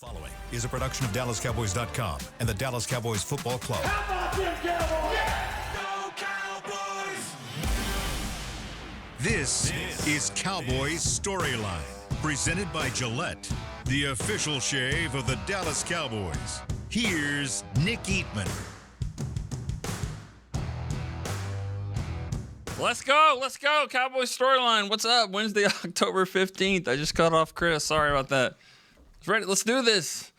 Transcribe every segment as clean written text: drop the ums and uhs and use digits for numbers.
Following is a production of DallasCowboys.com and the Dallas Cowboys Football Club. How about them Cowboys? Yeah! Go Cowboys! This is Cowboys Storyline, presented by Gillette, the official shave of the Dallas Cowboys. Here's Nick Eatman. Let's go, Cowboys Storyline. What's up? Wednesday, October 15th. I just cut off Chris. Sorry about that. Ready? Let's do this.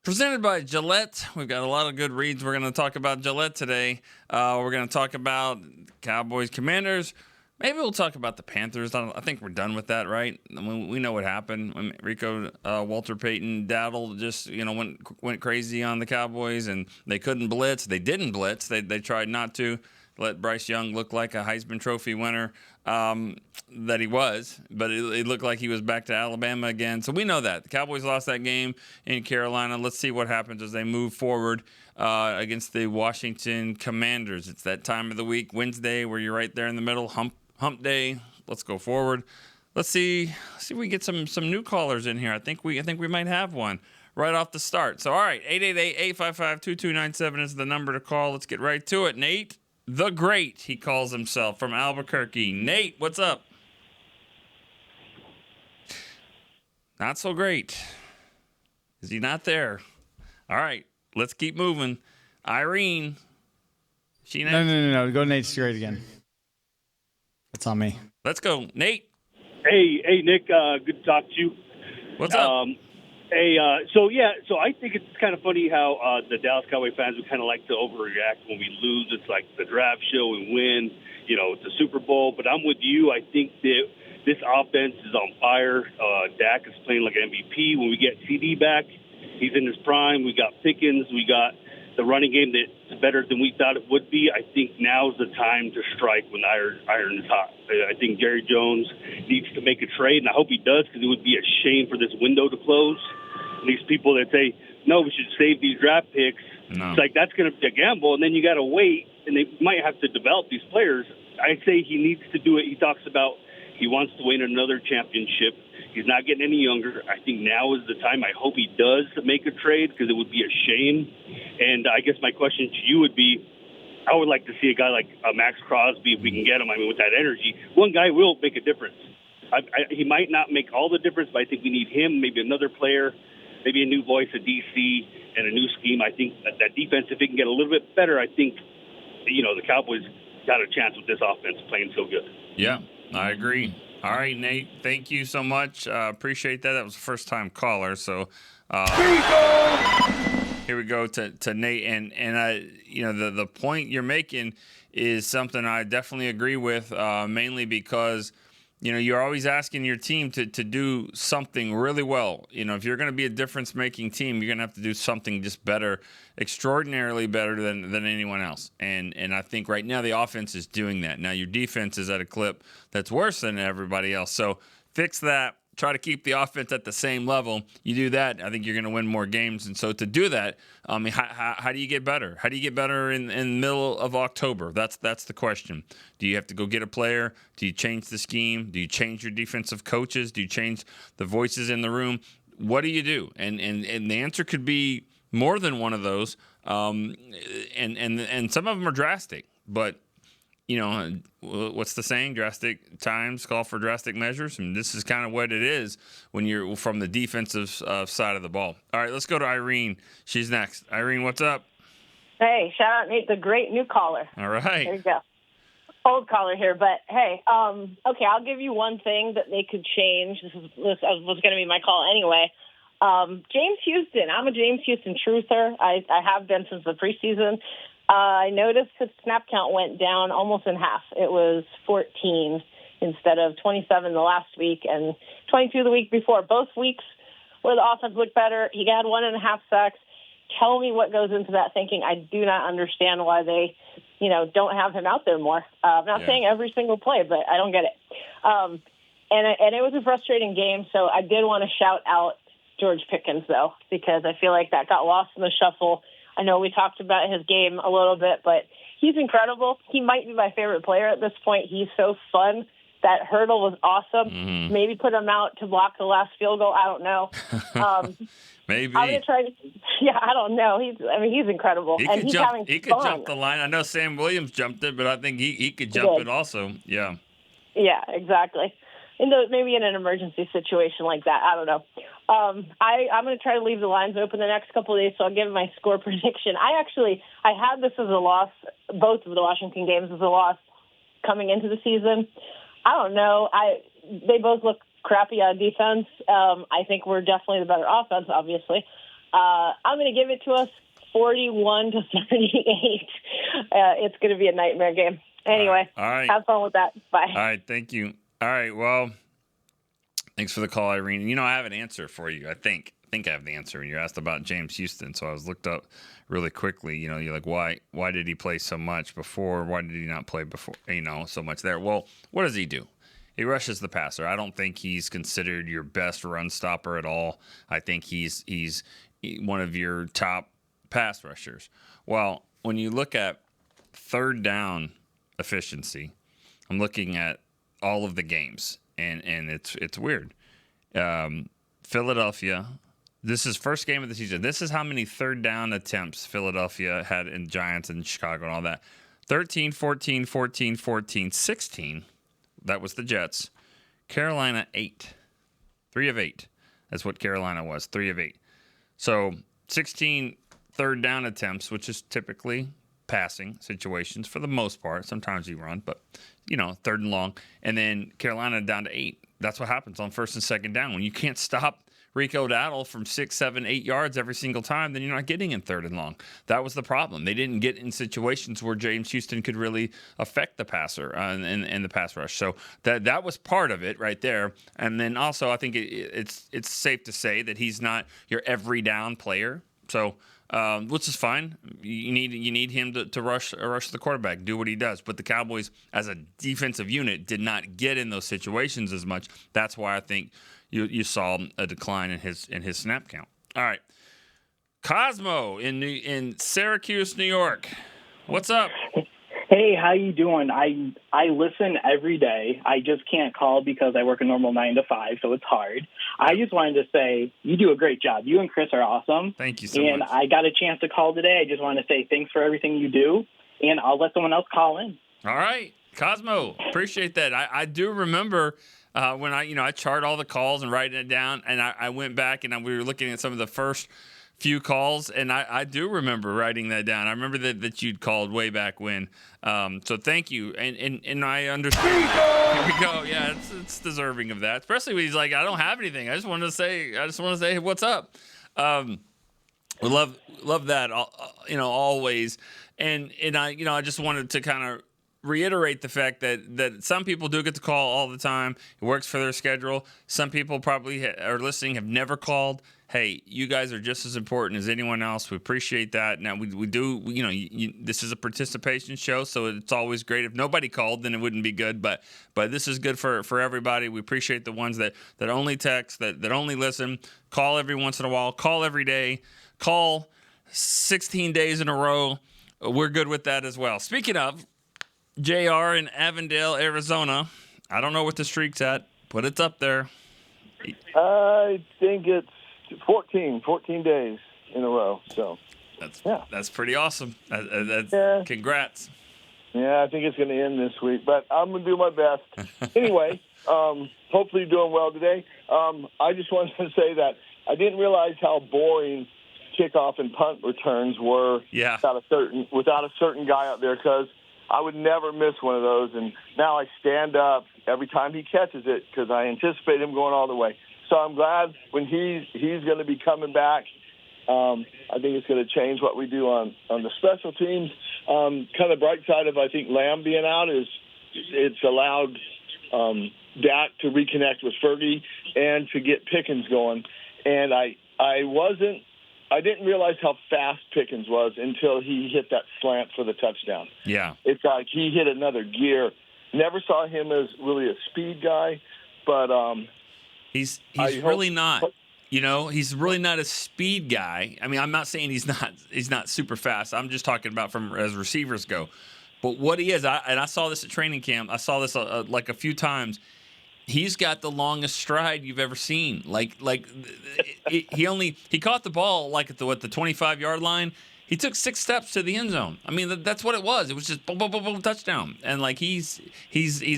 Presented by Gillette. We've got a lot of good reads. We're going to talk about Gillette today. We're going to talk about Cowboys Commanders. Maybe we'll talk about the Panthers. I think we're done with that, right? I mean, we know what happened when Rico, Walter Payton, Daddle just went crazy on the Cowboys, and they couldn't blitz. They didn't blitz. They tried not to. Let Bryce Young look like a Heisman Trophy winner that he was, but it looked like he was back to Alabama again. So we know that. The Cowboys lost that game in Carolina. Let's see what happens as they move forward against the Washington Commanders. It's that time of the week, Wednesday, where you're right there in the middle, hump day. Let's go forward. Let's see if we get some new callers in here. I think we might have one right off the start. So, all right, 888-855-2297 is the number to call. Let's get right to it. Nate the Great, he calls himself, from Albuquerque. Nate, what's up? Not so great. Is he not there? All right, let's keep moving. Irene, she next? No. Go Nate straight again. That's on me. Let's go, Nate. Hey, Nick. Good to talk to you. What's up? So I think it's kind of funny how the Dallas Cowboy fans would kind of like to overreact when we lose. It's like the draft show and win, it's a Super Bowl. But I'm with you. I think that this offense is on fire. Dak is playing like an MVP. When we get CD back, he's in his prime. We got Pickens. We got the running game that's better than we thought it would be. I think now's the time to strike when the iron is hot. I think Jerry Jones needs to make a trade, and I hope he does, because it would be a shame for this window to close. And these people that say, no, we should save these draft picks, It's like that's going to be a gamble, and then you got to wait, and they might have to develop these players. I say he needs to do it. He talks about he wants to win another championship. He's not getting any younger. I think now is the time. I hope he does make a trade, because it would be a shame. And I guess my question to you would be, I would like to see a guy like Max Crosby, if we can get him. I mean, with that energy, one guy will make a difference. He might not make all the difference, but I think we need him, maybe another player, maybe a new voice at DC and a new scheme. I think that defense, if it can get a little bit better, I think, the Cowboys got a chance with this offense playing so good. Yeah, I agree. All right, Nate, thank you so much. Appreciate that. That was a first-time caller. So here we go to Nate. And the point you're making is something I definitely agree with, mainly because – you're always asking your team to do something really well. If you're going to be a difference-making team, you're going to have to do something just better, extraordinarily better than anyone else. And I think right now the offense is doing that. Now your defense is at a clip that's worse than everybody else. So fix that. Try to keep the offense at the same level. You do that, I think you're going to win more games. And so to do that, how do you get better? How do you get better in the middle of October? That's the question. Do you have to go get a player? Do you change the scheme? Do you change your defensive coaches? Do you change the voices in the room? What do you do? And the answer could be more than one of those. And some of them are drastic, but what's the saying? Drastic times call for drastic measures. And this is kind of what it is when you're from the defensive side of the ball. All right, let's go to Irene. She's next. Irene, what's up? Hey, shout out Nate, the great new caller. All right. There you go. Old caller here, but hey, okay, I'll give you one thing that they could change. This was going to be my call anyway. James Houston. I'm a James Houston truther. I have been since the preseason. I noticed his snap count went down almost in half. It was 14 instead of 27 the last week and 22 the week before. Both weeks where the offense looked better, he had 1.5 sacks. Tell me what goes into that thinking. I do not understand why they, don't have him out there more. I'm not saying every single play, but I don't get it. And it was a frustrating game, so I did want to shout out George Pickens, though, because I feel like that got lost in the shuffle. I know we talked about his game a little bit, but he's incredible. He might be my favorite player at this point. He's so fun That hurdle was awesome. Maybe put him out to block the last field goal. I don't know. Maybe. I'm gonna try to. Yeah, I don't know. He's incredible, and he's having fun. He could jump the line. I know Sam Williams jumped it, but I think he could jump it also. Yeah. Yeah, exactly. Maybe in an emergency situation like that. I don't know. I'm going to try to leave the lines open the next couple of days, so I'll give my score prediction. I had this as a loss. Both of the Washington games as a loss coming into the season. I don't know. They both look crappy on defense. I think we're definitely the better offense, obviously. I'm going to give it to us 41-38. It's going to be a nightmare game. Anyway, all right. Have fun with that. Bye. All right, thank you. All right, well, thanks for the call, Irene. I have an answer for you. I think I have the answer. And you asked about James Houston, so I was looked up really quickly. You're like, why did he play so much before? Why did he not play before? So much there. Well, what does he do? He rushes the passer. I don't think he's considered your best run stopper at all. I think he's one of your top pass rushers. Well, when you look at third down efficiency, I'm looking at all of the games, and it's weird. Philadelphia, this is first game of the season. This is how many third down attempts Philadelphia had in Giants and Chicago and all that. 13, 14, 14, 14, 16. That was the Jets. Carolina, 8. 3 of 8. That's what Carolina was, 3 of 8. So 16 third down attempts, which is typically passing situations for the most part. Sometimes you run, but, third and long. And then Carolina down to 8. That's what happens on first and second down. When you can't stop Rico Dowdle from 6, 7, 8 yards every single time, then you're not getting in third and long. That was the problem. They didn't get in situations where James Houston could really affect the passer and the pass rush. So that was part of it right there. And then also, I think it's safe to say that he's not your every down player. So which is fine. You need him to rush the quarterback, do what he does. But the Cowboys, as a defensive unit, did not get in those situations as much. That's why I think you saw a decline in his snap count. All right, Cosmo in Syracuse, New York. What's up? Hey, how you doing? I listen every day. I just can't call because I work a normal 9 to 5, so it's hard. I just wanted to say you do a great job. You and Chris are awesome. Thank you so much. And I got a chance to call today. I just wanted to say thanks for everything you do, and I'll let someone else call in. All right, Cosmo, appreciate that. I do remember when I chart all the calls and writing it down, and I went back and we were looking at some of the first few calls, and I do remember writing that down. I remember that you'd called way back when. So thank you, and I understand. Here we go. Yeah, it's deserving of that, especially when he's like, I don't have anything. I just want to say what's up. We love that. Always, and I just wanted to kind of reiterate the fact that some people do get to call all the time. It works for their schedule. Some people probably are listening, have never called. Hey, you guys are just as important as anyone else. We appreciate that. Now, we do, this is a participation show, so it's always great. If nobody called, then it wouldn't be good. But this is good for everybody. We appreciate the ones that only text, that only listen, call every once in a while, call every day, call 16 days in a row. We're good with that as well. Speaking of, JR in Avondale, Arizona. I don't know what the streak's at, but it's up there. I think it's 14 days in a row. So that's pretty awesome. Congrats. Yeah, I think it's going to end this week, but I'm going to do my best. Anyway, hopefully you're doing well today. I just wanted to say that I didn't realize how boring kickoff and punt returns were without a certain guy out there, because I would never miss one of those, and now I stand up every time he catches it because I anticipate him going all the way. So I'm glad when he's going to be coming back. I think it's going to change what we do on the special teams. Kind of bright side of, I think, Lamb being out is it's allowed Dak to reconnect with Fergie and to get Pickens going. And I didn't realize how fast Pickens was until he hit that slant for the touchdown. Yeah. It's like he hit another gear. Never saw him as really a speed guy, but he's really not. He's really not a speed guy. I mean, I'm not saying he's not super fast. I'm just talking about as receivers go. But what he is, I saw this at training camp. I saw this like a few times. He's got the longest stride you've ever seen. He caught the ball like at the 25-yard line. He took 6 steps to the end zone. I mean, that's what it was. It was just boom, boom, boom, boom, touchdown. And like he's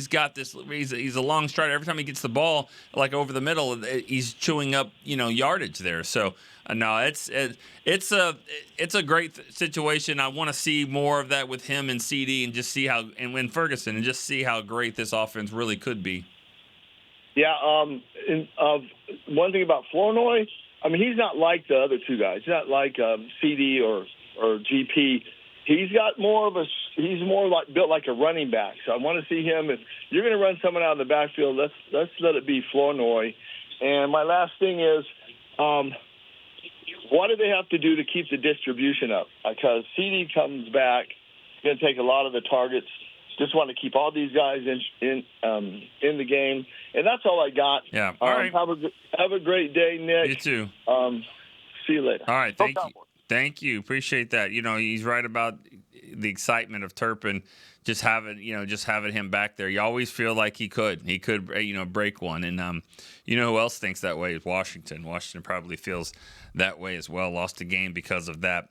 got this. He's a long strider. Every time he gets the ball like over the middle, he's chewing up yardage there. So no, it's a great situation. I want to see more of that with him and CD and just see and Ferguson and just see how great this offense really could be. Yeah. One thing about Flournoy, I mean, he's not like the other two guys. He's not like CD or GP. He's more like built like a running back. So I want to see him. If you're going to run someone out of the backfield, let's let it be Flournoy. And my last thing is, what do they have to do to keep the distribution up? Because CD comes back, going to take a lot of the targets. Just want to keep all these guys in the game, and that's all I got. Yeah. All right. Have a great day, Nick. You too. See you later. All right. Thank you. Appreciate that. He's right about the excitement of Turpin. Just having him back there. You always feel like he could break one. And who else thinks that way is Washington. Washington probably feels that way as well. Lost a game because of that.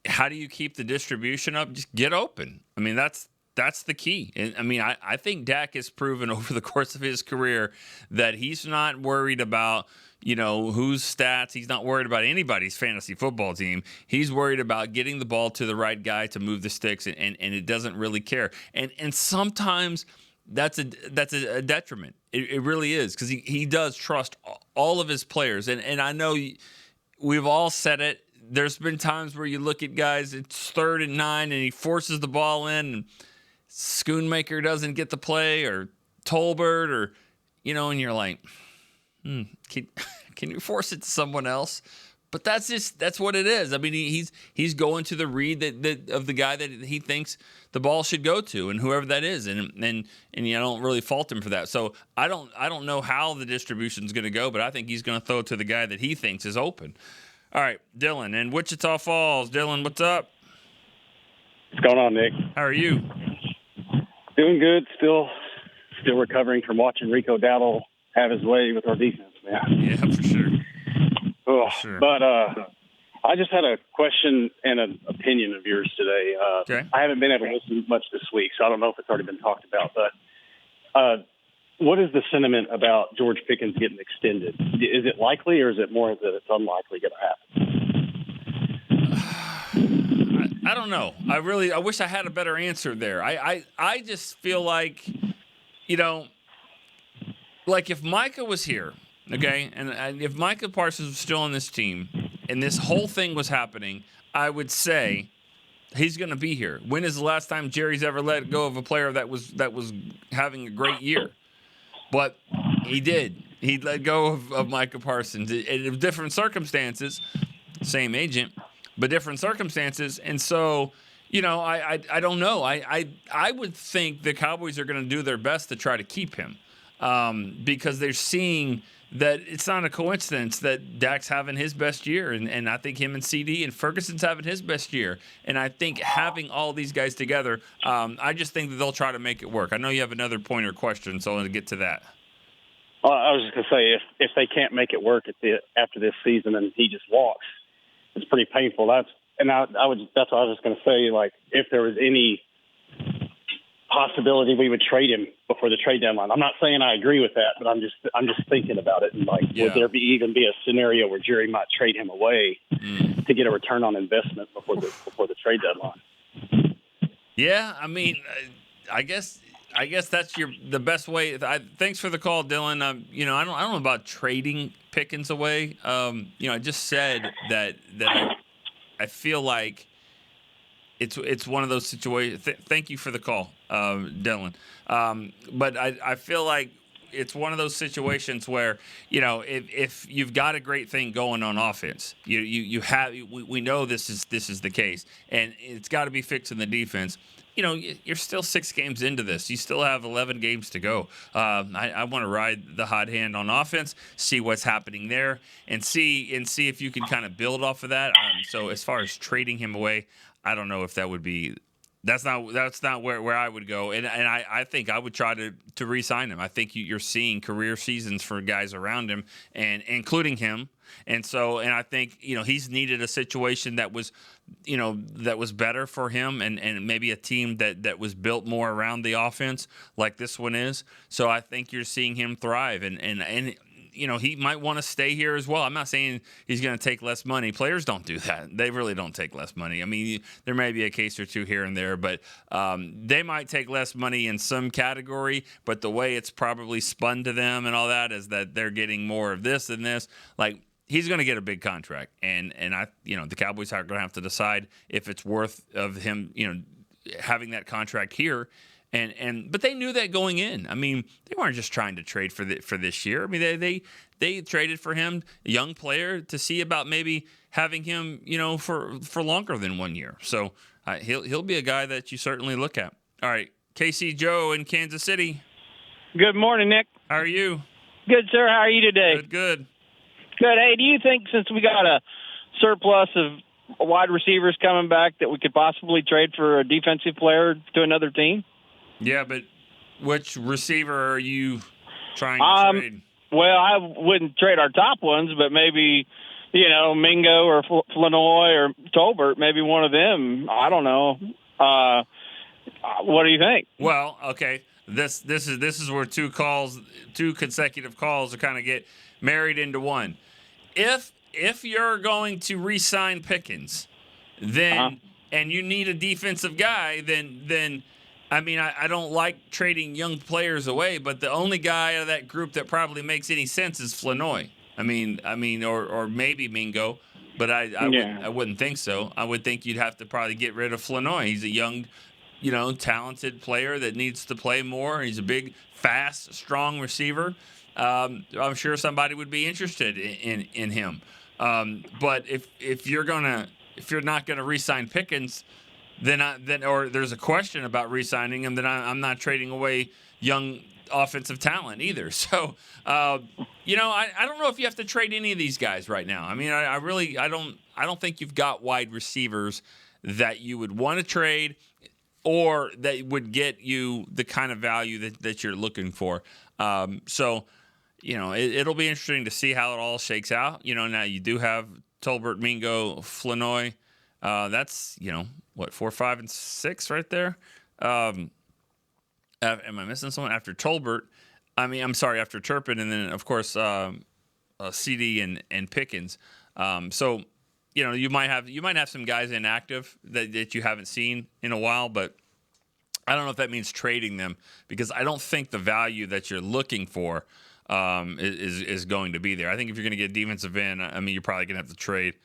How do you keep the distribution up? Just get open. I mean, that's the key. And I mean, I think Dak has proven over the course of his career that he's not worried about, whose stats. He's not worried about anybody's fantasy football team. He's worried about getting the ball to the right guy to move the sticks, and it doesn't really care. And sometimes that's a detriment. It really is, because he does trust all of his players. And I know we've all said it. There's been times where you look at guys, it's 3rd and 9, and he forces the ball in, and Schoonmaker doesn't get the play, or Tolbert, or, and you're like, can you force it to someone else? But that's what it is. I mean, he's going to the read that of the guy that he thinks the ball should go to, and whoever that is, and I don't really fault him for that. So I don't know how the distribution's going to go, but I think he's going to throw it to the guy that he thinks is open. All right, Dylan in Wichita Falls. Dylan, what's up? What's going on, Nick? How are you? Doing good. Still recovering from watching Rico Dowdle have his way with our defense, man. Yeah, for sure. Oh, for sure. But I just had a question and an opinion of yours today. Okay. I haven't been able to listen much this week, so I don't know if it's already been talked about. But what is the sentiment about George Pickens getting extended? Is it likely, or is it more that it's unlikely going to happen? I don't know. I wish I had a better answer there. I just feel like, like if Micah was here, okay, and if Micah Parsons was still on this team and this whole thing was happening, I would say he's going to be here. When is the last time Jerry's ever let go of a player that was having a great year? But he did. He let go of Micah Parsons in different circumstances, same agent, but different circumstances. And so, I don't know. I would think the Cowboys are going to do their best to try to keep him because they're seeing that it's not a coincidence that Dak's having his best year, and I think him and CD and Ferguson's having his best year. And I think having all these guys together, I just think that they'll try to make it work. I know you have another point or question, so I want to get to that. Well, I was just going to say, if they can't make it work after this season and he just walks, it's pretty painful. That's what I was going to say. Like, if there was any possibility we would trade him before the trade deadline. I'm not saying I agree with that, but I'm just thinking about it. And would there even be a scenario where Jerry might trade him away to get a return on investment before the trade deadline? Yeah, I mean, I guess that's the best way. Thanks for the call, Dylan. I don't know about trading Pickens away. I just said that I feel like it's one of those situations. Thank you for the call, Dylan. But I feel like it's one of those situations where, if you've got a great thing going on offense, we know this is the case, and it's got to be fixing the defense. You're still 6 games into this. You still have 11 games to go. I want to ride the hot hand on offense, see what's happening there, and see if you can kind of build off of that. So as far as trading him away, I don't know if that would be. That's not where I would go, and I think I would try to re-sign him. I think you're seeing career seasons for guys around him, and including him, and I think he's needed a situation that was better for him, and maybe a team that was built more around the offense like this one is. So I think you're seeing him thrive, and he might want to stay here as well. I'm not saying he's going to take less money. Players don't do that. They really don't take less money. I mean, there may be a case or two here and there, but they might take less money in some category, but the way it's probably spun to them and all that is that they're getting more of this and this. Like, he's going to get a big contract, and the Cowboys are going to have to decide if it's worth of him, having that contract here. But they knew that going in. I mean, they weren't just trying to trade for this year. I mean, they traded for him, a young player, to see about maybe having him, for longer than 1 year. So he'll be a guy that you certainly look at. All right, KC Joe in Kansas City. Good morning, Nick. How are you? Good, sir. How are you today? Good. Good. Hey, do you think since we got a surplus of wide receivers coming back that we could possibly trade for a defensive player to another team? Yeah, but which receiver are you trying to trade? Well, I wouldn't trade our top ones, but maybe, Mingo or Flanoy or Tolbert, maybe one of them. I don't know. What do you think? Well, okay. This is where two consecutive calls are kind of get married into one. If you're going to re-sign Pickens, then and you need a defensive guy, then I mean, I don't like trading young players away, but the only guy out of that group that probably makes any sense is Flanoy. I mean, or maybe Mingo, but I wouldn't think so. I would think you'd have to probably get rid of Flanoy. He's a young, talented player that needs to play more. He's a big, fast, strong receiver. I'm sure somebody would be interested in him. But if you're not gonna re-sign Pickens, then there's a question about re-signing him, then I'm not trading away young offensive talent either. So, I don't know if you have to trade any of these guys right now. I mean, I don't think you've got wide receivers that you would want to trade or that would get you the kind of value that you're looking for. So, it'll be interesting to see how it all shakes out. Now you do have Tolbert, Mingo, Flanoy. That's, 4, 5, and 6 right there. Am I missing someone after Tolbert? After Turpin, and then of course CD and Pickens. So you might have some guys inactive that you haven't seen in a while, but I don't know if that means trading them, because I don't think the value that you're looking for is going to be there. I think if you're going to get defensive end, you're probably going to have to trade.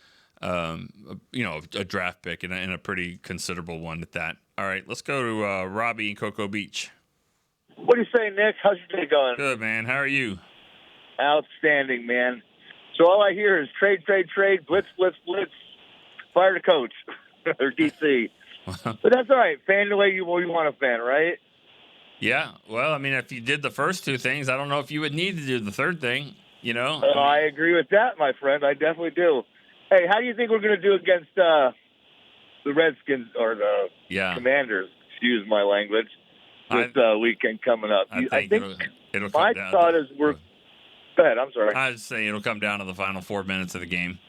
A draft pick and a pretty considerable one at that. All right, let's go to Robbie in Cocoa Beach. What do you say, Nick? How's your day going? Good, man. How are you? Outstanding, man. So all I hear is trade, blitz, fire the coach or DC. But that's all right. Fan the way you want to fan, right? Yeah. Well, if you did the first two things, I don't know if you would need to do the third thing. I agree with that, my friend. I definitely do. Hey, how do you think we're going to do against the Redskins or the Commanders? Excuse my language. This weekend coming up. I think it'll come my down. thought is we're. Go ahead. I'm sorry. I was saying it'll come down to the final 4 minutes of the game.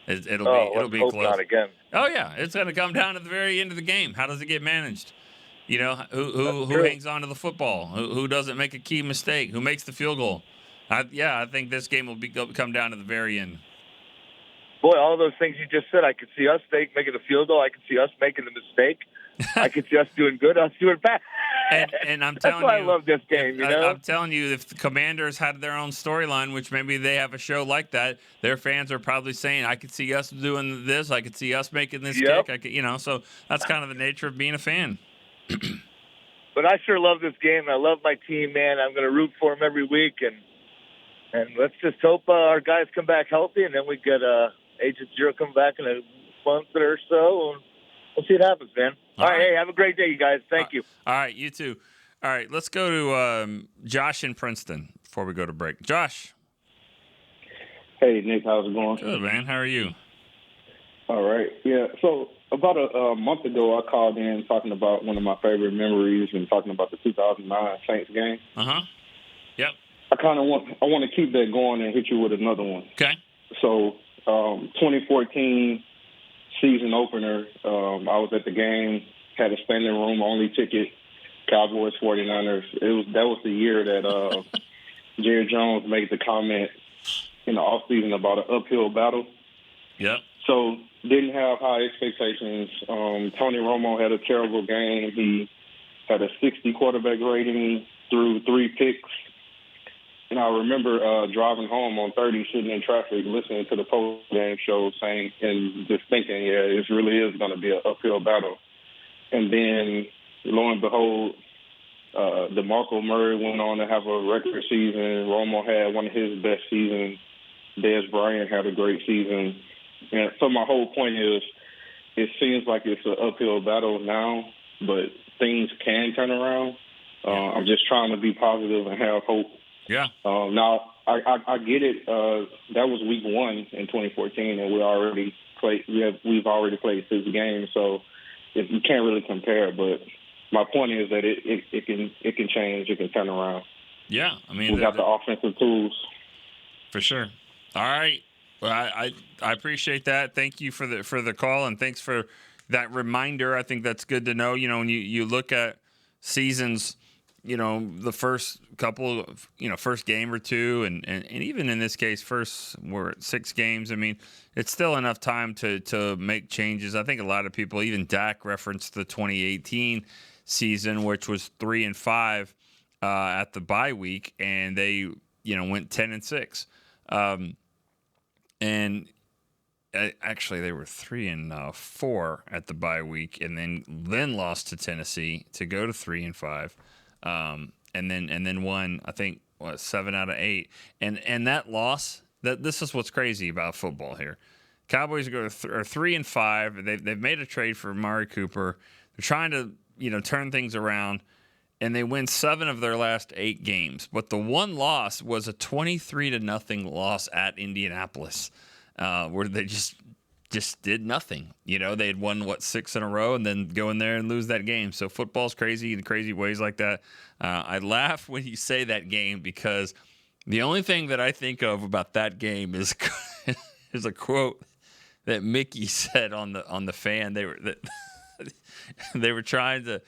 It'll be close. Not again. Oh yeah, it's going to come down to the very end of the game. How does it get managed? Who hangs on to the football? Who doesn't make a key mistake? Who makes the field goal? I think this game will come down to the very end. Boy, all those things you just said, I could see us making the field goal. I could see us making the mistake. I could see us doing good, us doing bad. And I'm telling you, that's why I love this game. I'm telling you, if the Commanders had their own storyline, which maybe they have a show like that, their fans are probably saying, "I could see us doing this. I could see us making this kick." So that's kind of the nature of being a fan. But I sure love this game. I love my team, man. I'm going to root for them every week, and let's just hope our guys come back healthy, and then we get Agent Zero come back in a month or so, and we'll see what happens, man. All right. Hey, have a great day, you guys. Thank you. All right, you too. All right, let's go to Josh in Princeton before we go to break. Josh. Hey, Nick, how's it going? Good, man. How are you? All right. Yeah. So about a month ago, I called in talking about one of my favorite memories and talking about the 2009 Saints game. Yep. I want to keep that going and hit you with another one. Okay. So 2014 season opener, I was at the game, had a standing room only ticket, Cowboys 49ers. That was the year that Jerry Jones made the comment in the offseason about an uphill battle. Yep. So didn't have high expectations. Tony Romo had a terrible game. He had a 60 quarterback rating, threw 3 picks. And I remember driving home on 30, sitting in traffic, listening to the post-game show saying, and just thinking, yeah, it really is going to be an uphill battle. And then, lo and behold, DeMarco Murray went on to have a record season. Romo had one of his best seasons. Dez Bryant had a great season. And so my whole point is, it seems like it's an uphill battle now, but things can turn around. I'm just trying to be positive and have hope. Yeah. Now, I get it. That was week 1 in 2014, and we've already played 6 games, so you can't really compare. But my point is that it can change. It can turn around. Yeah, I mean, we got the offensive tools for sure. All right. Well, I appreciate that. Thank you for the call, and thanks for that reminder. I think that's good to know. You know, when you look at seasons, you know, the first couple of, first game or two, and even in this case, we're at 6 games. I mean, it's still enough time to make changes. I think a lot of people, even Dak, referenced the 2018 season, which was 3-5 at the bye week, and they, went 10-6. And actually, they were 3-4 at the bye week, and then lost to Tennessee to go to 3-5. And then won, I think, 7 out of 8. And that loss, this is what's crazy about football here. Cowboys are 3-5. They've made a trade for Amari Cooper. They're trying to turn things around, and they win 7 of their last 8 games. But the one loss was a 23-0 loss at Indianapolis, where they just did nothing. They had won 6 in a row and then go in there and lose that game. So football's crazy in crazy ways like that. I laugh when you say that game because the only thing that I think of about that game is a quote that Mickey said on the fan. They were trying to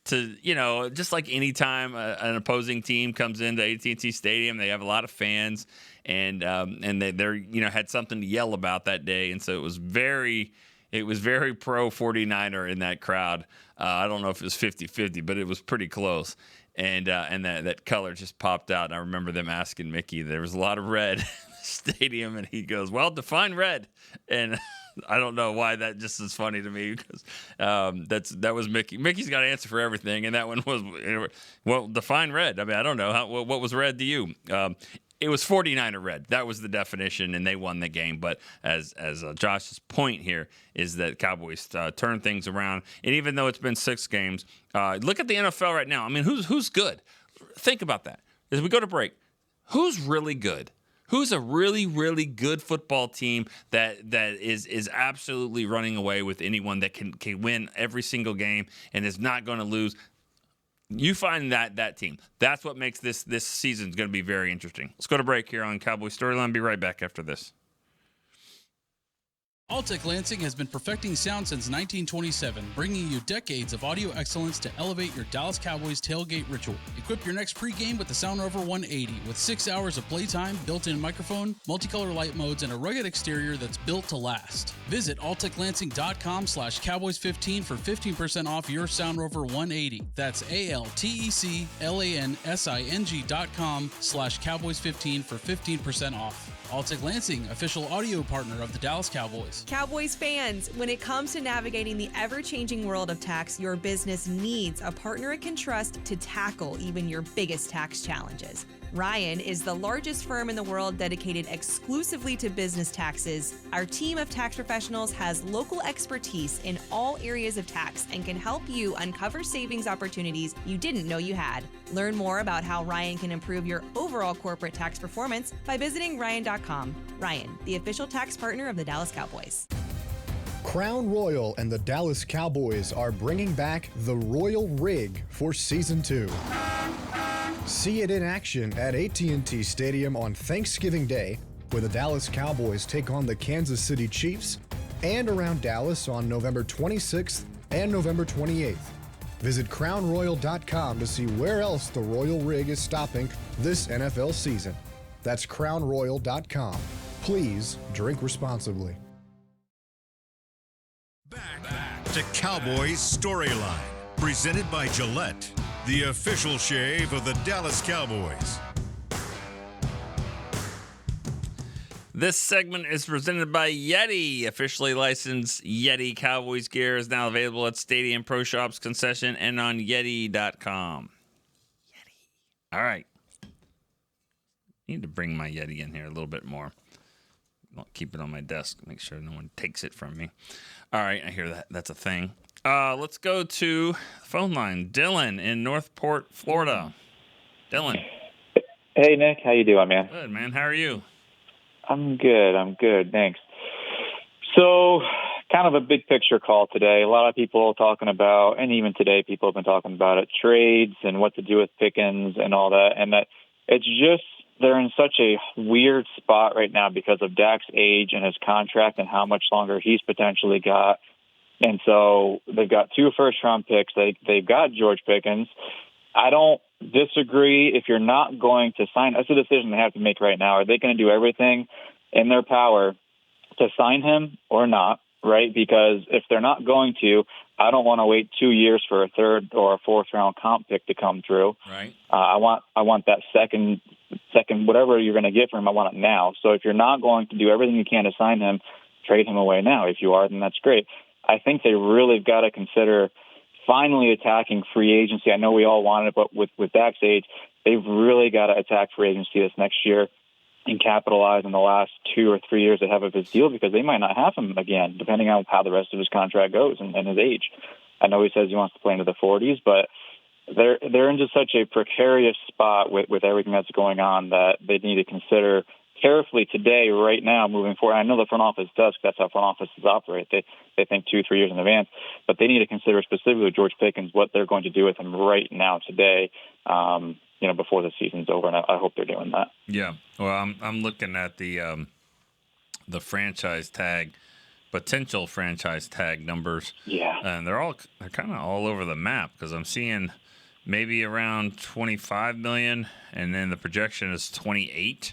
just like any time an opposing team comes into AT&T Stadium, they have a lot of fans, and they're had something to yell about that day, and so it was very pro 49er in that crowd. I don't know if it was 50-50, but it was pretty close, and that color just popped out. And I remember them asking Mickey, there was a lot of red in the stadium, and he goes, "Well, define red," and I don't know why that just is funny to me because that was Mickey. Mickey's got an answer for everything, and that one was, well, define red. I mean, I don't know what was red to you. It was 49er red. That was the definition, and they won the game. But as Josh's point here is that Cowboys turn things around, and even though it's been 6 games, look at the NFL right now. I mean, who's good? Think about that as we go to break. Who's really good? Who's a really, really good football team that is absolutely running away with anyone that can win every single game and is not going to lose? You find that team. That's what makes this season going to be very interesting. Let's go to break here on Cowboys Storyline. Be right back after this. Altec Lansing has been perfecting sound since 1927, bringing you decades of audio excellence to elevate your Dallas Cowboys tailgate ritual. Equip your next pregame with the Sound Rover 180 with 6 hours of playtime, built-in microphone, multicolor light modes, and a rugged exterior that's built to last. Visit alteclansing.com/Cowboys15 for 15% off your Sound Rover 180. That's alteclansing.com/Cowboys15 for 15% off. Altec Lansing, official audio partner of the Dallas Cowboys. Cowboys fans, when it comes to navigating the ever-changing world of tax, your business needs a partner it can trust to tackle even your biggest tax challenges. Ryan is the largest firm in the world dedicated exclusively to business taxes. Our team of tax professionals has local expertise in all areas of tax and can help you uncover savings opportunities you didn't know you had. Learn more about how Ryan can improve your overall corporate tax performance by visiting Ryan.com. Ryan, the official tax partner of the Dallas Cowboys. Crown Royal and the Dallas Cowboys are bringing back the Royal Rig for Season 2. See it in action at AT&T Stadium on Thanksgiving Day, where the Dallas Cowboys take on the Kansas City Chiefs, and around Dallas on November 26th and November 28th. Visit crownroyal.com to see where else the Royal Rig is stopping this NFL season. That's crownroyal.com. Please drink responsibly. Back to Cowboys Storyline, presented by Gillette, the official shave of the Dallas Cowboys. This segment is presented by Yeti. Officially licensed Yeti Cowboys gear is now available at Stadium Pro Shops concession and on Yeti.com. Yeti. All right. Need to bring my Yeti in here a little bit more. I'll keep it on my desk. Make sure no one takes it from me. All right, I hear that. That's a thing. Let's go to the phone line. Dylan in Northport, Florida. Dylan. Hey, Nick. How you doing, man? Good, man. How are you? I'm good. Thanks. So, kind of a big picture call today. A lot of people talking about, and even today people have been talking about it, trades and what to do with Pickens and all that. And that it's just, they're in such a weird spot right now because of Dak's age and his contract and how much longer he's potentially got. And so they've got 2 first-round picks. They've got George Pickens. I don't disagree. If you're not going to sign, that's a decision they have to make right now. Are they going to do everything in their power to sign him or not, right? Because if they're not going to, I don't want to wait 2 years for a 3rd or a 4th-round comp pick to come through. Right. I want that second, whatever you're going to get from him, I want it now. So if you're not going to do everything you can to sign him, trade him away now. If you are, then that's great. I think they really got to consider finally attacking free agency. I know we all want it, but with Dak's age, they've really got to attack free agency this next year and capitalize on the last 2 or 3 years they have of his deal, because they might not have him again, depending on how the rest of his contract goes and his age. I know he says he wants to play into the 40s, but they're in just such a precarious spot with everything that's going on that they need to consider carefully today, right now, moving forward. I know the front office does, because that's how front offices operate. They think 2-3 years in advance, but they need to consider specifically with George Pickens what they're going to do with him right now today, before the season's over, and I hope they're doing that. Yeah. Well, I'm looking at the franchise tag, potential franchise tag numbers. Yeah. And they're kind of all over the map, because I'm seeing maybe around 25 million, and then the projection is 28.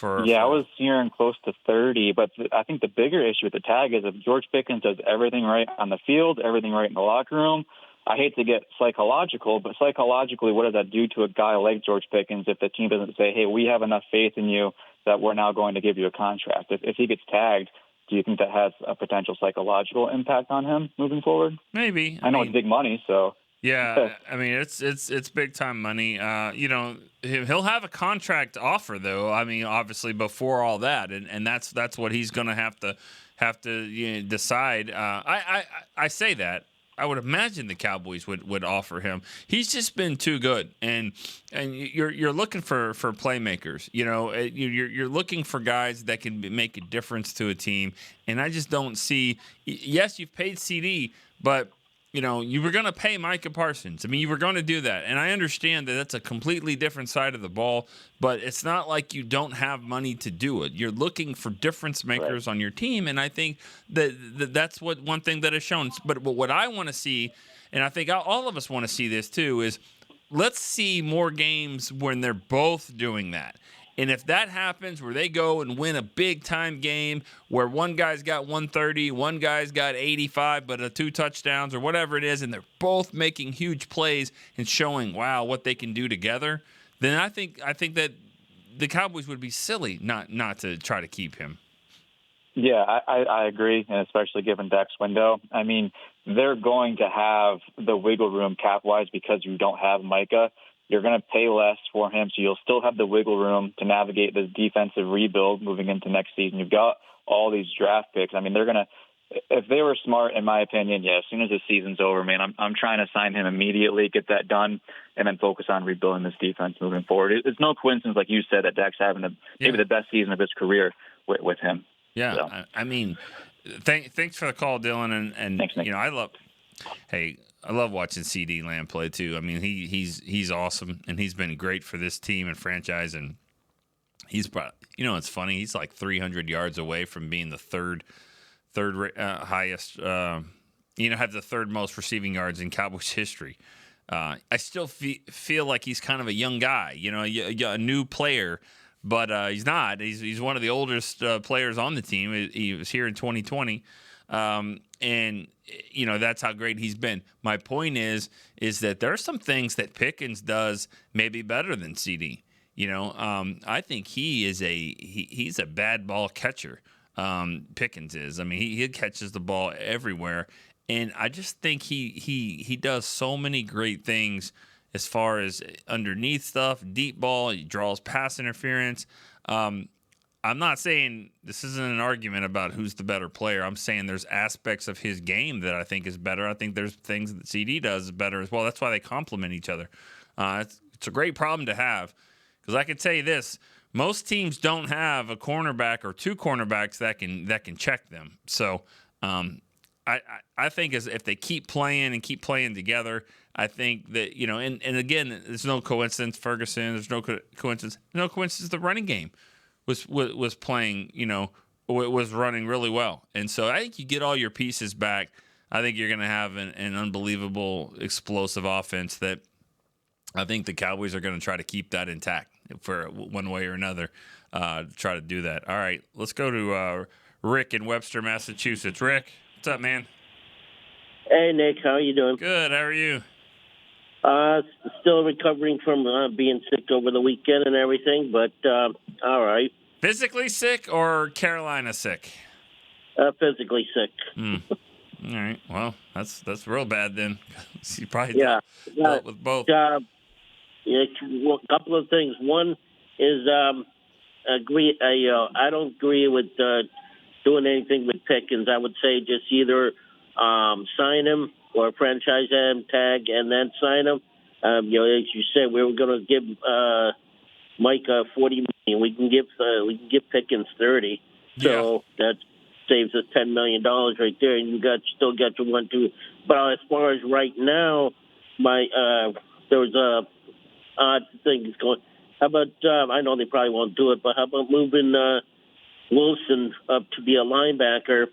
I was hearing close to 30, but I think the bigger issue with the tag is if George Pickens does everything right on the field, everything right in the locker room. I hate to get psychological, but psychologically, what does that do to a guy like George Pickens if the team doesn't say, hey, we have enough faith in you that we're now going to give you a contract? If he gets tagged, do you think that has a potential psychological impact on him moving forward? Maybe. I know it's big money, so. Yeah, I mean, it's big time money. He'll have a contract offer, though. I mean, obviously before all that, and that's what he's going to have to decide. I say that. I would imagine the Cowboys would offer him. He's just been too good, and you're looking for playmakers. You're looking for guys that can make a difference to a team, and I just don't see. Yes, you've paid CD, but you were going to pay Micah Parsons. I mean, you were going to do that. And I understand that that's a completely different side of the ball, but it's not like you don't have money to do it. You're looking for difference makers on your team, and I think that's one thing that is shown. But what I want to see, and I think all of us want to see this too, is let's see more games when they're both doing that. And if that happens where they go and win a big-time game where one guy's got 130, one guy's got 85, but 2 touchdowns or whatever it is, and they're both making huge plays and showing, wow, what they can do together, then I think that the Cowboys would be silly not to try to keep him. Yeah, I agree, and especially given Dak's window. I mean, they're going to have the wiggle room cap-wise because you don't have Micah. You're going to pay less for him, so you'll still have the wiggle room to navigate this defensive rebuild moving into next season. You've got all these draft picks. I mean, they're going to – if they were smart, in my opinion, yeah, as soon as the season's over, man, I'm trying to sign him immediately, get that done, and then focus on rebuilding this defense moving forward. It's no coincidence, like you said, that Dak's having maybe the best season of his career with him. Yeah, so. I mean – Thanks for the call, Dylan. And Thanks, Nick. I love watching CD Lamb play too. I mean, he's awesome, and he's been great for this team and franchise. And he's it's funny. He's like 300 yards away from being the third highest. Have the third most receiving yards in Cowboys history. I still feel like he's kind of a young guy, a new player, but he's not. He's one of the oldest players on the team. He was here in 2020, and that's how great he's been. My point is that there are some things that Pickens does maybe better than CD. I think he's a bad ball catcher. Pickens is. I mean, he catches the ball everywhere. And I just think he does so many great things as far as underneath stuff, deep ball. He draws pass interference. I'm not saying this isn't an argument about who's the better player. I'm saying there's aspects of his game that I think is better. I think there's things that CD does better as well. That's why they complement each other. It's a great problem to have because I can tell you this. Most teams don't have a cornerback or two cornerbacks that can check them. So I think if they keep playing together, I think that, and again, there's no coincidence, Ferguson, there's no coincidence. No coincidence the running game was playing, was running really well. And so I think you get all your pieces back. I think you're going to have an unbelievable explosive offense that I think the Cowboys are going to try to keep that intact for one way or another, to try to do that. All right, let's go to Rick in Webster, Massachusetts. Rick, what's up, man? Hey, Nick, how you doing? Good. How are you? Still recovering from being sick over the weekend and everything, but all right. Physically sick or Carolina sick? Physically sick. All right. Well, that's real bad then. You probably dealt with both. A couple of things. One is agree. I don't agree with doing anything with Pickens. I would say just either sign him or franchise him, tag, and then sign him. As you said, we were going to give Mike $40 million. We can give Pickens $30. So that saves us $10 million right there, and you still got your 1-2. But as far as right now, there was a odd thing going. How about I know they probably won't do it, but how about moving Wilson up to be a linebacker?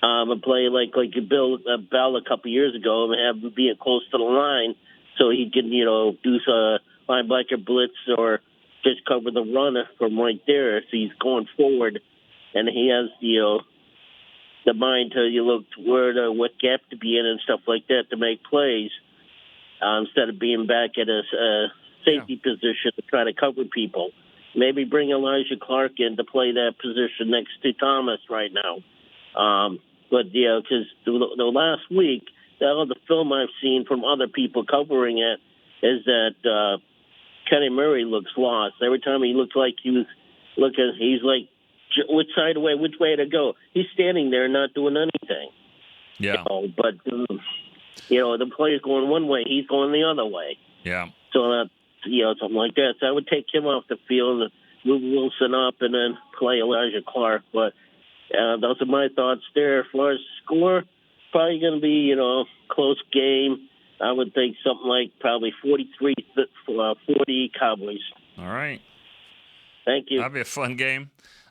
And play like you built Bell a couple years ago and have him being close to the line so he can, do some linebacker blitz or just cover the run from right there. So he's going forward and he has, the mind to look where what gap to be in and stuff like that to make plays instead of being back at a safety position to try to cover people. Maybe bring Elijah Clark in to play that position next to Thomas right now. But, because the last week, all the film I've seen from other people covering it is that Kenny Murray looks lost. Every time he looks like he's like, which way to go? He's standing there not doing anything. Yeah. But, the player's going one way, he's going the other way. Yeah. So, something like that. So I would take him off the field and move Wilson up and then play Elijah Clark. But those are my thoughts there. As far as score, probably going to be, close game. I would think something like probably 43-40 Cowboys. All right. Thank you. That'll be a fun game.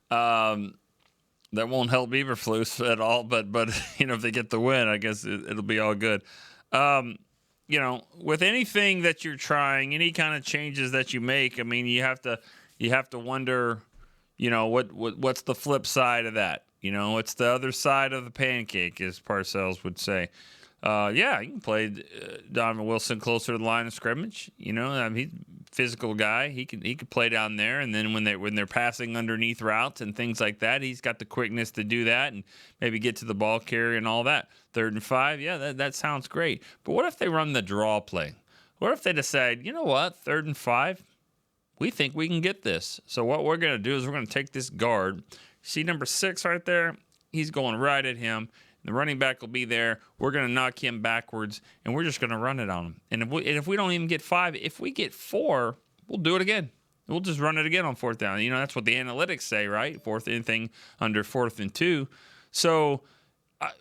That won't help Eberflus at all, but if they get the win, I guess it'll be all good. With anything that you're trying, any kind of changes that you make, I mean, you have to wonder, what's the flip side of that? What's the other side of the pancake, as Parcells would say. You can play Donovan Wilson closer to the line of scrimmage. He's a physical guy. He can play down there, and then when they're passing underneath routes and things like that, he's got the quickness to do that and maybe get to the ball carrier and all that. 3rd and 5, that sounds great. But what if they run the draw play? What if they decide, 3rd and 5, we think we can get this. So what we're going to do is we're going to take this guard. See number 6 right there? He's going right at him. The running back will be there. We're going to knock him backwards, and we're just going to run it on him. And if we don't even get 5, if we get 4, we'll do it again. We'll just run it again on 4th down. That's what the analytics say, right? Anything under 4th and 2. So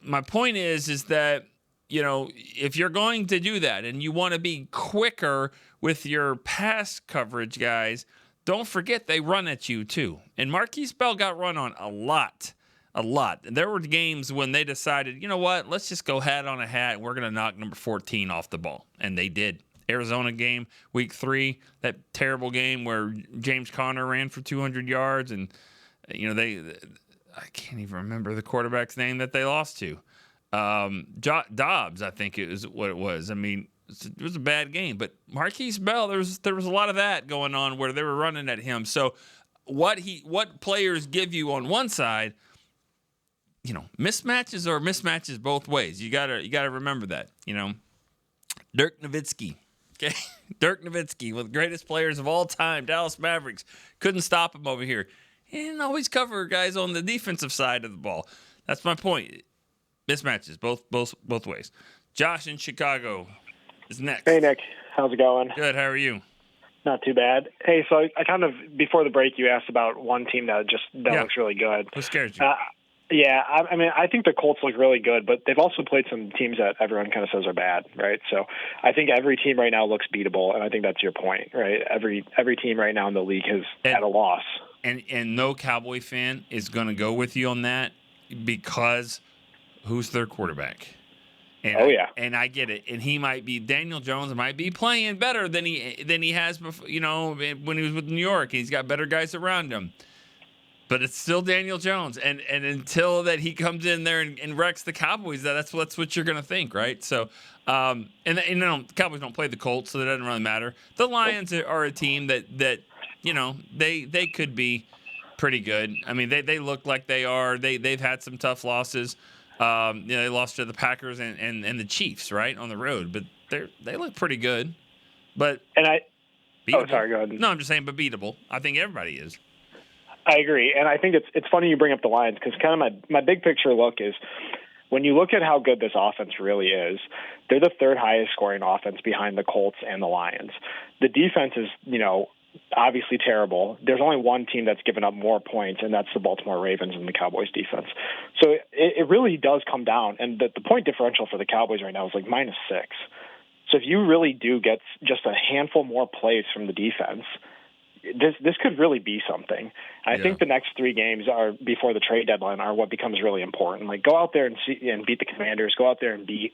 my point is that, if you're going to do that and you want to be quicker with your pass coverage guys, don't forget they run at you too. And Marquise Bell got run on a lot. There were games when they decided, you know what, let's just go hat on a hat and we're going to knock number 14 off the ball. And they did. Arizona game, week 3, that terrible game where James Conner ran for 200 yards. And, I can't even remember the quarterback's name that they lost to. Dobbs, I think it was what it was. I mean, it was a bad game. But Marquise Bell, there was a lot of that going on where they were running at him. So what players give you on one side, mismatches are mismatches both ways. You gotta remember that. Dirk Nowitzki. Okay, Dirk Nowitzki, one of the greatest players of all time, Dallas Mavericks, couldn't stop him over here. He didn't always cover guys on the defensive side of the ball. That's my point. Mismatches both ways. Josh in Chicago is next. Hey, Nick. How's it going? Good. How are you? Not too bad. Hey, so I kind of, before the break, you asked about one team that looks really good. Who scares you? Yeah, I mean, I think the Colts look really good, but they've also played some teams that everyone kind of says are bad, right? So I think every team right now looks beatable, and I think that's your point, right? Every team right now in the league has had a loss. And no Cowboy fan is going to go with you on that because who's their quarterback? And and I get it. And Daniel Jones might be playing better than he has before, when he was with New York. He's got better guys around him. But it's still Daniel Jones, and until that he comes in there and wrecks the Cowboys, that's what you're gonna think, right? So, the Cowboys don't play the Colts, so that doesn't really matter. The Lions are a team that they could be pretty good. I mean, they look like they are. They've had some tough losses. They lost to the Packers and the Chiefs, right, on the road, but they look pretty good. But beatable. Sorry, go ahead. No, I'm just saying, but beatable. I think everybody is. I agree, and I think it's funny you bring up the Lions because kind of my big picture look is when you look at how good this offense really is, they're the third highest scoring offense behind the Colts and the Lions. The defense is, obviously terrible. There's only one team that's given up more points, and that's the Baltimore Ravens and the Cowboys defense. So it really does come down, and the point differential for the Cowboys right now is like -6. So if you really do get just a handful more plays from the defense, this could really be something. I think the next 3 games are before the trade deadline are what becomes really important. Like go out there and beat the Commanders, go out there and beat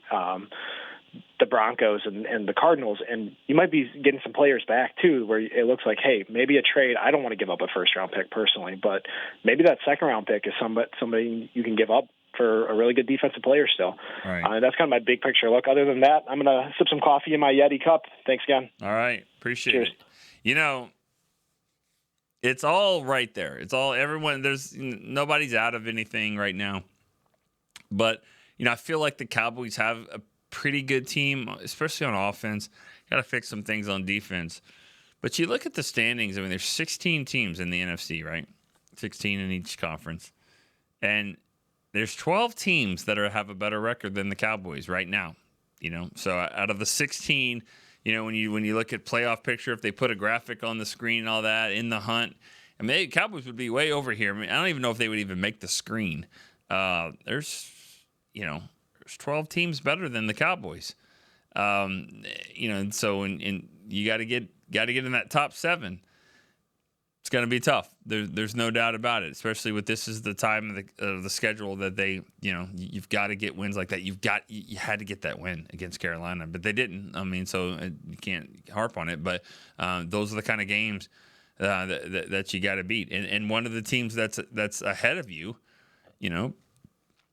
the Broncos and the Cardinals, and you might be getting some players back too, where it looks like, hey, maybe a trade. I don't want to give up a first-round pick personally, but maybe that second-round pick is somebody you can give up for a really good defensive player still. Right. That's kind of my big picture look. Other than that, I'm going to sip some coffee in my Yeti cup. Thanks again. All right. Appreciate it. It's all right there. It's all everyone. Nobody's out of anything right now. But, I feel like the Cowboys have a pretty good team, especially on offense. Got to fix some things on defense. But you look at the standings. I mean, there's 16 teams in the NFC, right? 16 in each conference. And there's 12 teams that have a better record than the Cowboys right now. So out of the 16, when you look at playoff picture, if they put a graphic on the screen and all that in the hunt, I mean, the Cowboys would be way over here. I mean, I don't even know if they would even make the screen. There's 12 teams better than the Cowboys. And so you got to get in that top 7. It's going to be tough. There's no doubt about it, especially with this is the time of the schedule that they, you've got to get wins like that. You had to get that win against Carolina, but they didn't. I mean, so you can't harp on it, but those are the kind of games that you got to beat. And one of the teams that's ahead of you,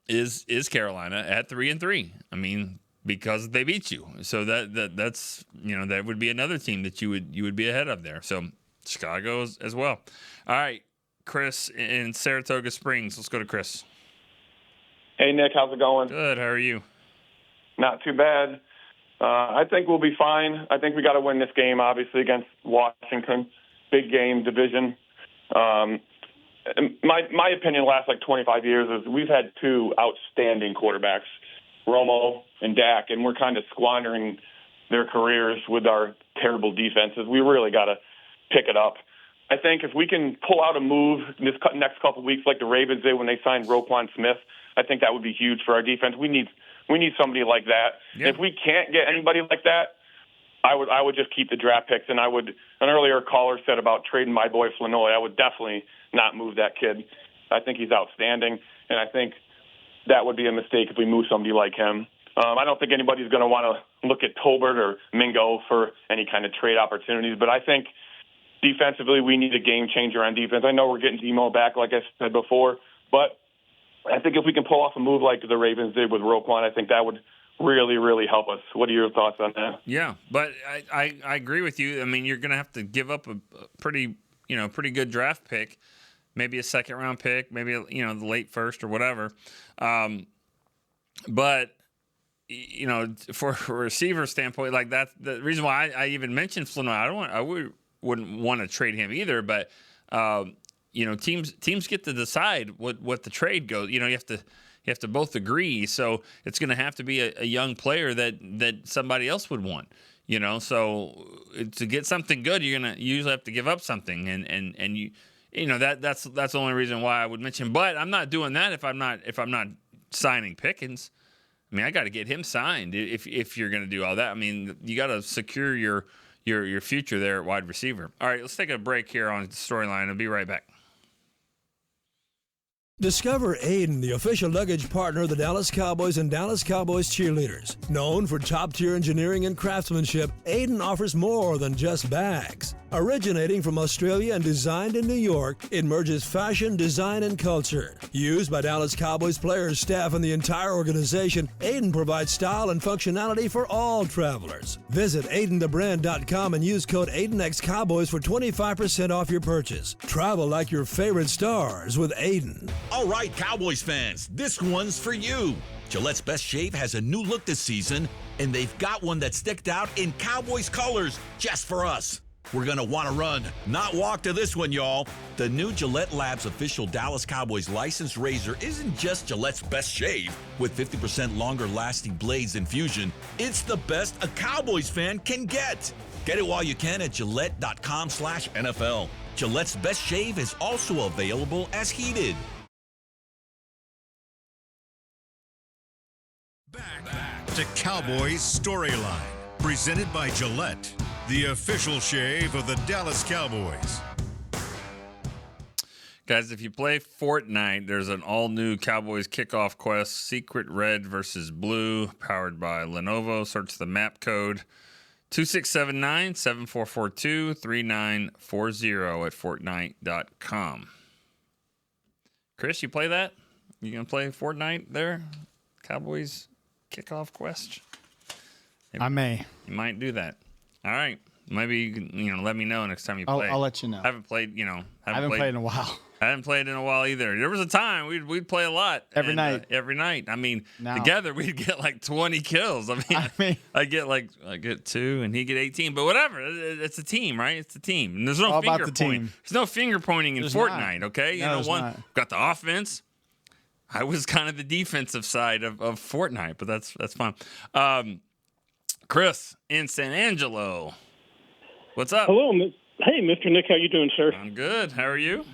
is Carolina at 3-3. I mean, because they beat you. So that's that would be another team that you would be ahead of there. So Chicago as well. All right, Chris in Saratoga Springs. Let's go to Chris. Hey, Nick, how's it going? Good. How are you? Not too bad. I think we'll be fine. I think we got to win this game, obviously, against Washington. Big game, division. My opinion the last 25 years is we've had 2 outstanding quarterbacks, Romo and Dak, and we're kind of squandering their careers with our terrible defenses. We really got to pick it up. I think if we can pull out a move this next couple of weeks like the Ravens did when they signed Roquan Smith, I think that would be huge for our defense. We need somebody like that. Yeah. If we can't get anybody like that, I would just keep the draft picks. And an earlier caller said about trading my boy Flanoy. I would definitely not move that kid. I think he's outstanding, and I think that would be a mistake if we move somebody like him. I don't think anybody's going to want to look at Tolbert or Mingo for any kind of trade opportunities, but I think defensively we need a game changer on defense. I know we're getting Demo back, like I said before, but I think if we can pull off a move like the Ravens did with Roquan, I think that would really, really help us. What are your thoughts on that? Yeah, but I agree with you. I mean, you're going to have to give up a pretty good draft pick, maybe a second-round pick, maybe the late first or whatever. But for a receiver standpoint, like that, the reason why I even mentioned Flanoy, I wouldn't want to trade him either. But teams get to decide what the trade goes. You have to both agree. So it's going to have to be a young player that somebody else would want. So to get something good, you usually have to give up something, and that's the only reason why I would mention. But I'm not doing that if I'm not signing Pickens. I mean, I got to get him signed if you're going to do all that. I mean, you got to secure your future there at wide receiver. All right, let's take a break here on the storyline. I'll be right back. Discover Aiden, the official luggage partner of the Dallas Cowboys and Dallas Cowboys cheerleaders. Known for top-tier engineering and craftsmanship, Aiden offers more than just bags. Originating from Australia and designed in New York, it merges fashion, design, and culture. Used by Dallas Cowboys players, staff, and the entire organization, Aiden provides style and functionality for all travelers. Visit AidenTheBrand.com and use code AidenXCowboys for 25% off your purchase. Travel like your favorite stars with Aiden. All right, Cowboys fans, this one's for you. Gillette's Best Shave has a new look this season, and they've got one that sticked out in Cowboys colors just for us. We're going to want to run, not walk to this one, y'all. The new Gillette Labs official Dallas Cowboys licensed razor isn't just Gillette's best shave. With 50% longer lasting blades and fusion, it's the best a Cowboys fan can get. Get it while you can at Gillette.com/NFL. Gillette's Best Shave is also available as heated. Back to Cowboys Storyline, presented by Gillette, the official shave of the Dallas Cowboys. Guys, if you play Fortnite, there's an all-new Cowboys kickoff quest, Secret Red versus Blue, powered by Lenovo. Search the map code 2679-7442-3940 at Fortnite.com. Chris, you play that? You going to play Fortnite there? Cowboys kickoff quest? I may. You might do that. All right. Maybe you can, let me know next time you play. I'll let you know. I haven't played, I haven't played in a while. I haven't played in a while either. There was a time we'd play a lot every night. I mean, together we'd get like 20 kills. I mean, I get 2 and he get 18. But whatever, it's a team, right? It's a team. And there's no all finger about the pointing. team. There's no finger pointing in Fortnite. Not. Okay, No, one got the offense. I was kind of the defensive side of Fortnite, but that's fine. Chris in San Angelo, what's up? Hello, hey, Mr. Nick, how you doing, sir? I'm good. How are you?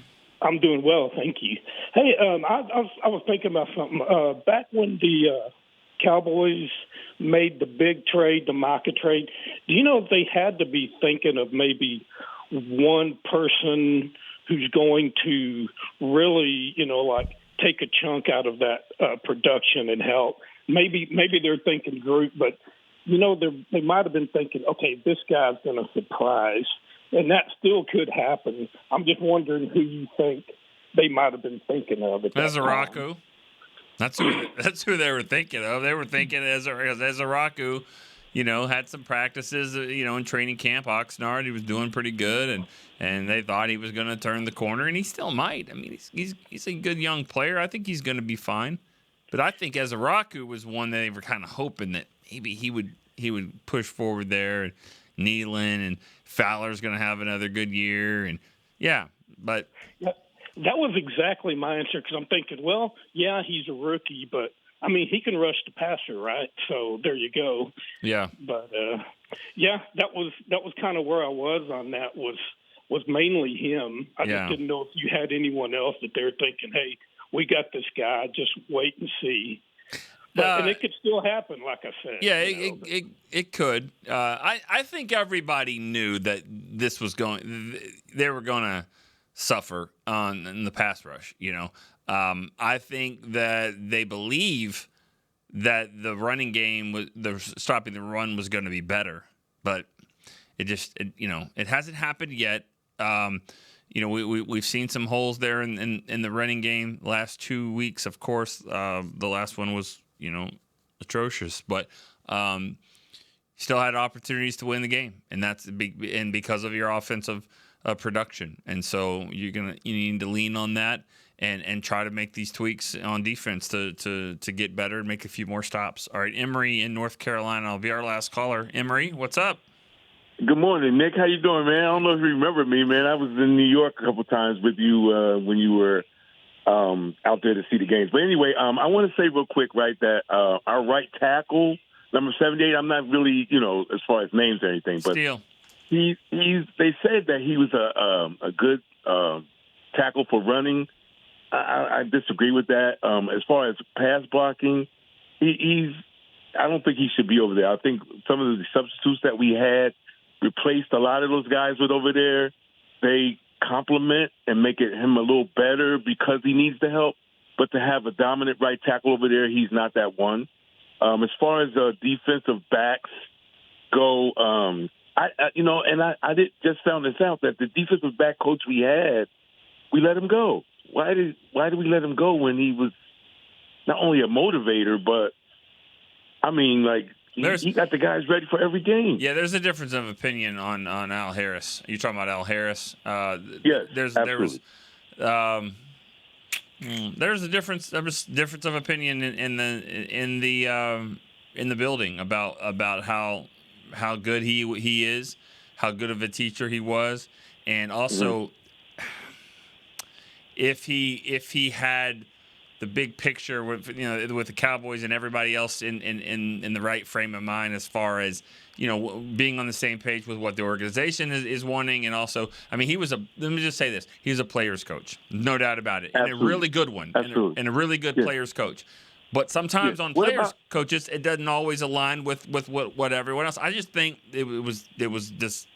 I'm doing well, thank you. Hey, I was thinking about something. Back when the Cowboys made the big trade, the Micah trade, do you know if they had to be thinking of maybe one person who's going to really, take a chunk out of that production and help? Maybe they're thinking group, but they might have been thinking, okay, this guy's going to surprise, and that still could happen. I'm just wondering who you think they might have been thinking of. Ezeraku. That's who they were thinking of. They were thinking Ezeraku, had some practices, in training camp. Oxnard, he was doing pretty good, and they thought he was going to turn the corner, and he still might. I mean, he's a good young player. I think he's going to be fine. But I think Ezeraku was one that they were kind of hoping that maybe he would push forward there. And Nealon and Fowler's going to have another good year, and but that was exactly my answer, because I'm thinking, well, yeah, he's a rookie, but I mean, he can rush the passer, right? So there you go. Yeah. But that was kind of where I was on that. Was mainly him. I just didn't know if you had anyone else that they're thinking, hey, we got this guy, just wait and see. But and it could still happen, like I said. Yeah, it could. I think everybody knew that this was they were going to suffer in the pass rush. I think that they believe that the running game stopping the run was going to be better, but it hasn't happened yet. We've seen some holes there in the running game last 2 weeks. Of course, the last one was atrocious, but still had opportunities to win the game, and that's because of your offensive production. And so you need to lean on that and try to make these tweaks on defense to get better and make a few more stops. All right, Emory in North Carolina, I'll be our last caller. Emory, what's up? Good morning, Nick. How you doing, man? I don't know if you remember me, man. I was in New York a couple times with you when you were out there to see the games. But anyway, I want to say real quick, right, that our right tackle, number 78, I'm not really, as far as names or anything, but they said that he was a good tackle for running. I disagree with that. As far as pass blocking, I don't think he should be over there. I think some of the substitutes that we had replaced a lot of those guys with over there. They complement and make him a little better because he needs the help. But to have a dominant right tackle over there, he's not that one. As far as defensive backs go, I just found this out that the defensive back coach we had, we let him go. Why did we let him go when he was not only a motivator, but I mean, like, he got the guys ready for every game. Yeah, there's a difference of opinion on Al Harris. You're talking about Al Harris? Yes, absolutely. There's a difference of opinion in the building about how good he is, how good of a teacher he was, and also if he had the big picture with the Cowboys and everybody else in the right frame of mind as far as being on the same page with what the organization is wanting, and also let me just say this: he was a players coach, no doubt about it, and a really good one, and a really good players coach. But sometimes on players coaches, it doesn't always align with what everyone else. I just think it was this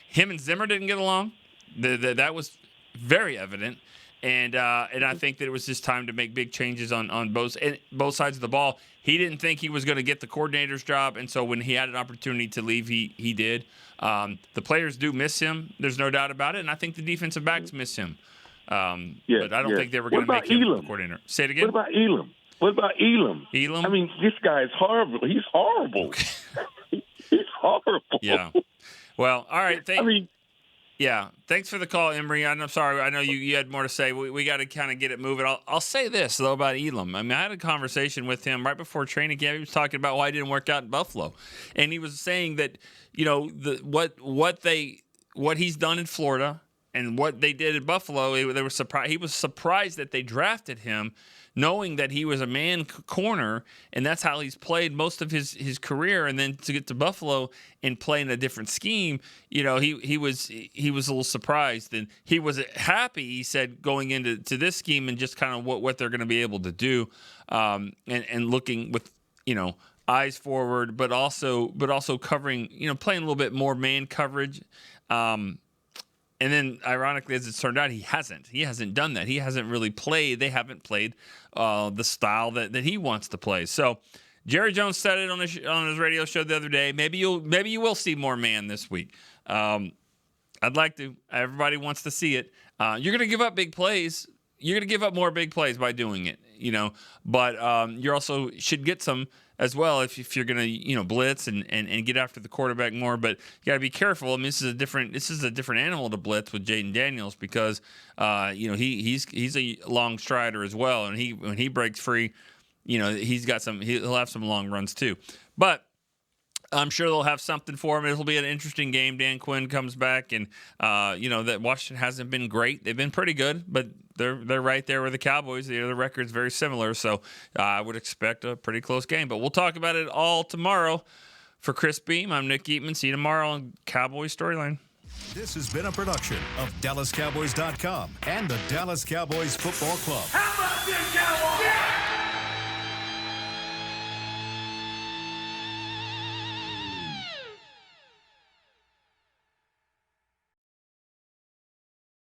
him and Zimmer didn't get along. That was very evident. And I think that it was just time to make big changes on both sides of the ball. He didn't think he was going to get the coordinator's job, and so when he had an opportunity to leave, he did. The players do miss him. There's no doubt about it, and I think the defensive backs miss him. But I don't think they were going to make him the coordinator. Say it again. What about Elam? Elam? I mean, this guy is horrible. He's horrible. He's horrible. Yeah. Well, all right. Yeah, thanks for the call, Emory. I'm sorry. I know you had more to say. We got to kind of get it moving. I'll say this, though, about Elam. I mean, I had a conversation with him right before training camp. He was talking about why he didn't work out in Buffalo. And he was saying that, what he's done in Florida and what they did in Buffalo, they were surprised. He was surprised that they drafted him, knowing that he was a man corner, and that's how he's played most of his career. And then to get to Buffalo and play in a different scheme, he was a little surprised, and he was happy. He said going into this scheme and just kind of what they're going to be able to do, and looking with eyes forward, but also covering, playing a little bit more man coverage. And then, ironically, as it's turned out, he hasn't done that. He hasn't really played. They haven't played the style that he wants to play. So, Jerry Jones said it on his radio show the other day. Maybe you will see more man this week. I'd like to. Everybody wants to see it. You're going to give up big plays. You're going to give up more big plays by doing it. But you also should get some as well if you're going to blitz and get after the quarterback more. But you got to be careful. I mean, this is a different animal to blitz with Jaden Daniels because he's a long strider as well, and when he breaks free, he'll have some long runs too. But I'm sure they'll have something for him. It'll be an interesting game. Dan Quinn comes back, and that Washington hasn't been great. They've been pretty good, but they're right there with the Cowboys. The record's very similar, so I would expect a pretty close game. But we'll talk about it all tomorrow. For Chris Beam, I'm Nick Eatman. See you tomorrow on Cowboys Storyline. This has been a production of DallasCowboys.com and the Dallas Cowboys Football Club. Touch them, Cowboys!